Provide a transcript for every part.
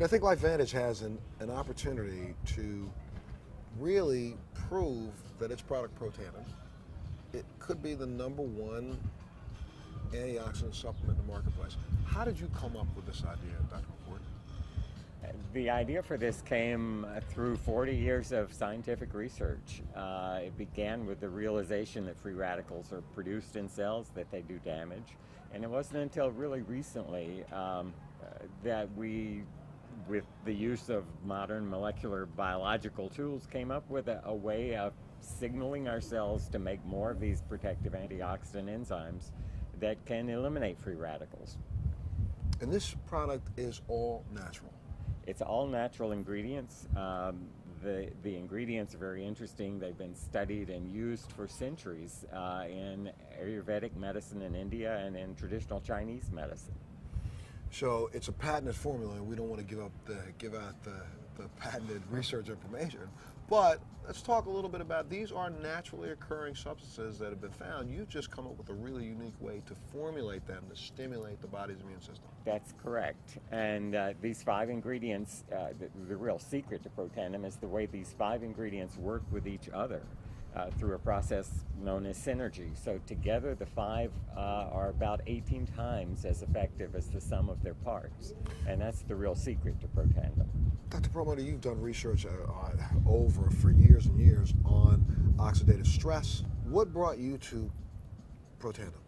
And I think LifeVantage has an opportunity to really prove that its product Protandim, it could be the #1 antioxidant supplement in the marketplace. How did you come up with this idea, Dr. McCord? The idea for this came through 40 years of scientific research. It began with the realization that free radicals are produced in cells, that they do damage. And it wasn't until really recently that we, with the use of modern molecular biological tools, came up with a way of signaling our cells to make more of these protective antioxidant enzymes that can eliminate free radicals. And this product is all natural. It's all natural ingredients. The ingredients are very interesting. They've been studied and used for centuries in Ayurvedic medicine in India and in traditional Chinese medicine. So it's a patented formula, and we don't want to give out the patented research information. But let's talk a little bit about, these are naturally occurring substances that have been found. You've just come up with a really unique way to formulate them to stimulate the body's immune system. That's correct. And these 5 ingredients, the real secret to Protandim is the way these 5 ingredients work with each other through a process known as synergy. So together the 5 are about 18 times as effective as the sum of their parts. And that's the real secret to Protandim. Dr. Perlmutter, you've done research for years and years on oxidative stress. What brought you to Protandim?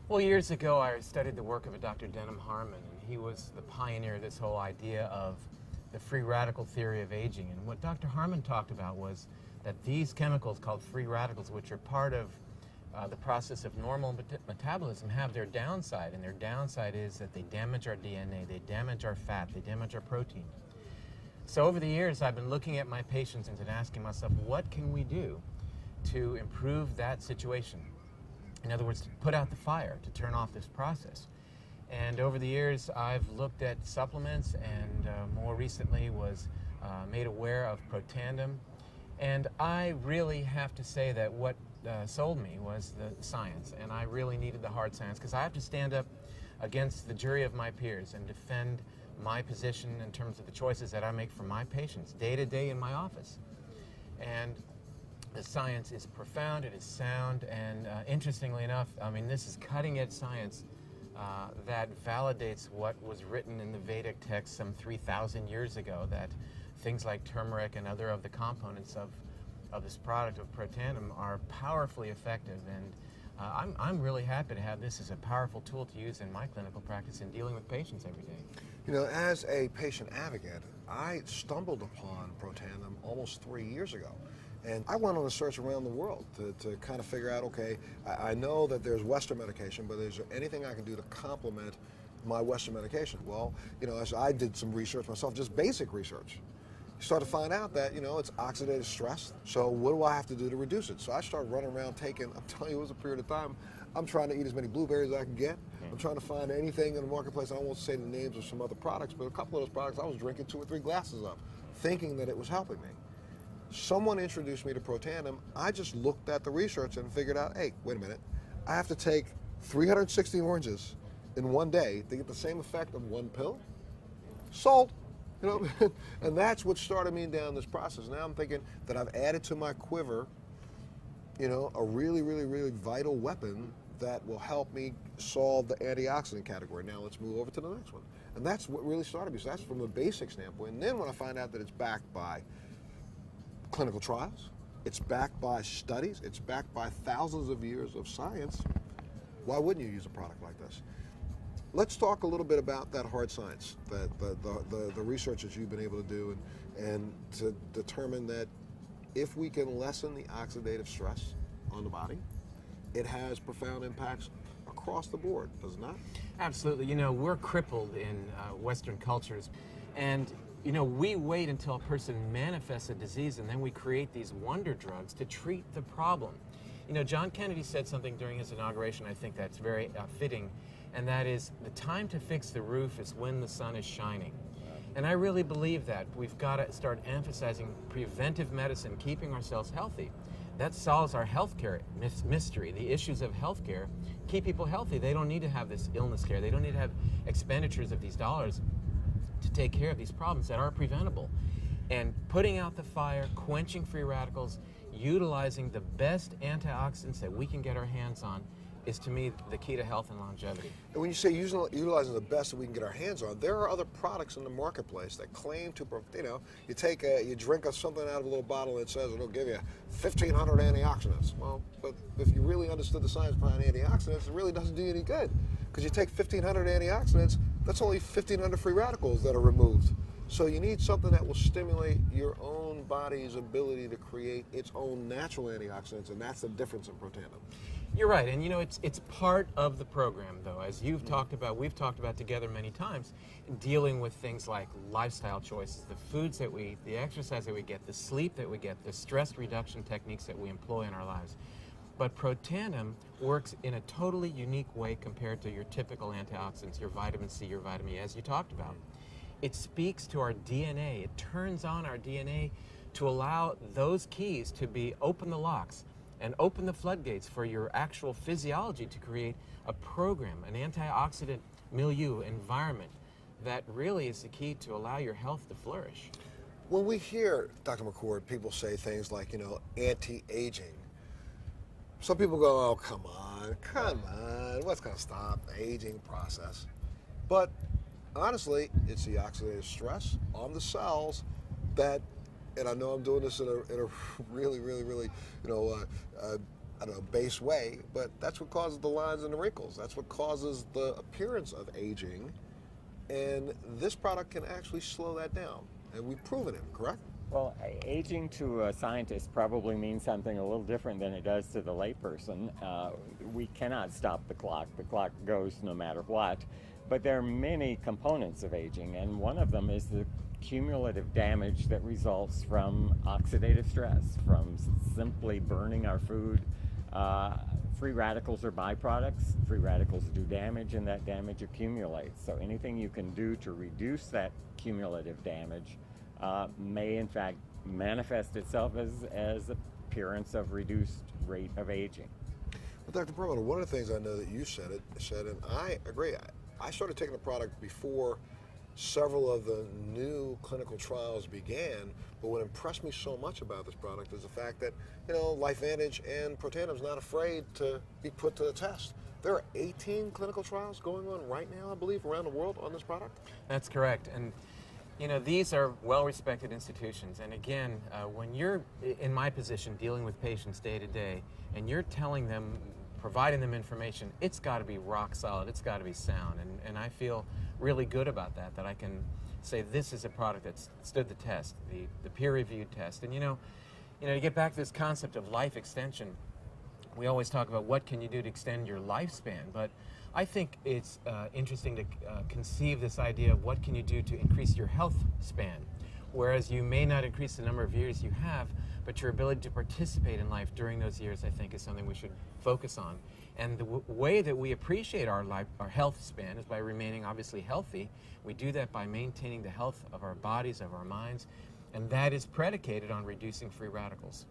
Well, years ago I studied the work of a Dr. Denham Harmon, and he was the pioneer of this whole idea of the free radical theory of aging. And what Dr. Harmon talked about was that these chemicals called free radicals, which are part of the process of normal metabolism, have their downside. And their downside is that they damage our DNA, they damage our fat, they damage our protein. So over the years, I've been looking at my patients and asking myself, what can we do to improve that situation? In other words, to put out the fire, to turn off this process. And over the years, I've looked at supplements, and more recently was made aware of Protandim. And I really have to say that what sold me was the science, and I really needed the hard science, because I have to stand up against the jury of my peers and defend my position in terms of the choices that I make for my patients day to day in my office. And the science is profound, it is sound, and interestingly enough, I mean, this is cutting-edge science that validates what was written in the Vedic text some 3,000 years ago, that things like turmeric and other of the components of this product of Protandim are powerfully effective. And I'm really happy to have this as a powerful tool to use in my clinical practice in dealing with patients every day. You know, as a patient advocate, I stumbled upon Protandim almost 3 years ago. And I went on a search around the world to kind of figure out, okay, I know that there's Western medication, but is there anything I can do to complement my Western medication? Well, you know, as I did some research myself, just basic research, you start to find out that, you know, it's oxidative stress. So what do I have to do to reduce it? So I started running around taking, I'm telling you, it was a period of time, I'm trying to eat as many blueberries as I can get. I'm trying to find anything in the marketplace. I won't say the names of some other products, but a couple of those products I was drinking 2 or 3 glasses of, thinking that it was helping me. Someone introduced me to Protandim. I just looked at the research and figured out, hey, wait a minute, I have to take 360 oranges in one day to get the same effect of 1 pill? Sold. You know, and that's what started me down this process. Now I'm thinking that I've added to my quiver, you know, a really, really, really vital weapon that will help me solve the antioxidant category. Now let's move over to the next one. And that's what really started me. So that's from a basic standpoint. And then when I find out that it's backed by clinical trials, it's backed by studies, it's backed by thousands of years of science, why wouldn't you use a product like this? Let's talk a little bit about that hard science, the research that you've been able to do, and to determine that if we can lessen the oxidative stress on the body, it has profound impacts across the board, does it not? Absolutely. You know, we're crippled in Western cultures, and you know, we wait until a person manifests a disease, and then we create these wonder drugs to treat the problem. You know, John Kennedy said something during his inauguration, I think that's very fitting, and that is, the time to fix the roof is when the sun is shining. And I really believe that. We've got to start emphasizing preventive medicine, keeping ourselves healthy. That solves our healthcare mystery. The issues of healthcare keep people healthy. They don't need to have this illness care. They don't need to have expenditures of these dollars to take care of these problems that are preventable. And putting out the fire, quenching free radicals, utilizing the best antioxidants that we can get our hands on is, to me, the key to health and longevity. And when you say utilizing the best that we can get our hands on, there are other products in the marketplace that claim to, you drink something out of a little bottle and it says it'll give you 1,500 antioxidants. Well, but if you really understood the science behind antioxidants, it really doesn't do you any good. Because you take 1,500 antioxidants, that's only 1,500 free radicals that are removed. So you need something that will stimulate your own body's ability to create its own natural antioxidants, and that's the difference in Protandim. You're right, and it's part of the program, though, as you've talked about, we've talked about together many times, dealing with things like lifestyle choices, the foods that we eat, the exercise that we get, the sleep that we get, the stress reduction techniques that we employ in our lives. But Protandim works in a totally unique way compared to your typical antioxidants, your vitamin C, your vitamin E, as you talked about. It speaks to our DNA. It turns on our DNA to allow those keys to open the locks and open the floodgates for your actual physiology to create a program, an antioxidant milieu, environment that really is the key to allow your health to flourish. When we hear, Dr. McCord, people say things like, anti-aging, some people go, oh, come on, what's going to stop the aging process? But honestly, it's the oxidative stress on the cells that, and I know I'm doing this in a really, I don't know, base way, but that's what causes the lines and the wrinkles. That's what causes the appearance of aging. And this product can actually slow that down. And we've proven it, correct? Well, aging to a scientist probably means something a little different than it does to the layperson. We cannot stop the clock. The clock goes no matter what. But there are many components of aging, and one of them is the cumulative damage that results from oxidative stress, from simply burning our food. Free radicals are byproducts. Free radicals do damage, and that damage accumulates. So anything you can do to reduce that cumulative damage may in fact manifest itself as appearance of reduced rate of aging. Well, Dr. Perlmutter, one of the things I know that you said, and I agree, I started taking the product before several of the new clinical trials began, but what impressed me so much about this product is the fact that, LifeVantage and Protandim is not afraid to be put to the test. There are 18 clinical trials going on right now, I believe, around the world on this product? That's correct. And these are well-respected institutions. And again, when you're in my position dealing with patients day to day, and you're telling them, providing them information, it's got to be rock solid, it's got to be sound. And I feel really good about that I can say this is a product that's stood the test, the peer-reviewed test. And to get back to this concept of life extension, we always talk about what can you do to extend your lifespan, but I think it's interesting to conceive this idea of what can you do to increase your health span, whereas you may not increase the number of years you have, but your ability to participate in life during those years, I think, is something we should focus on. And the way that we appreciate our health span is by remaining obviously healthy. We do that by maintaining the health of our bodies, of our minds, and that is predicated on reducing free radicals.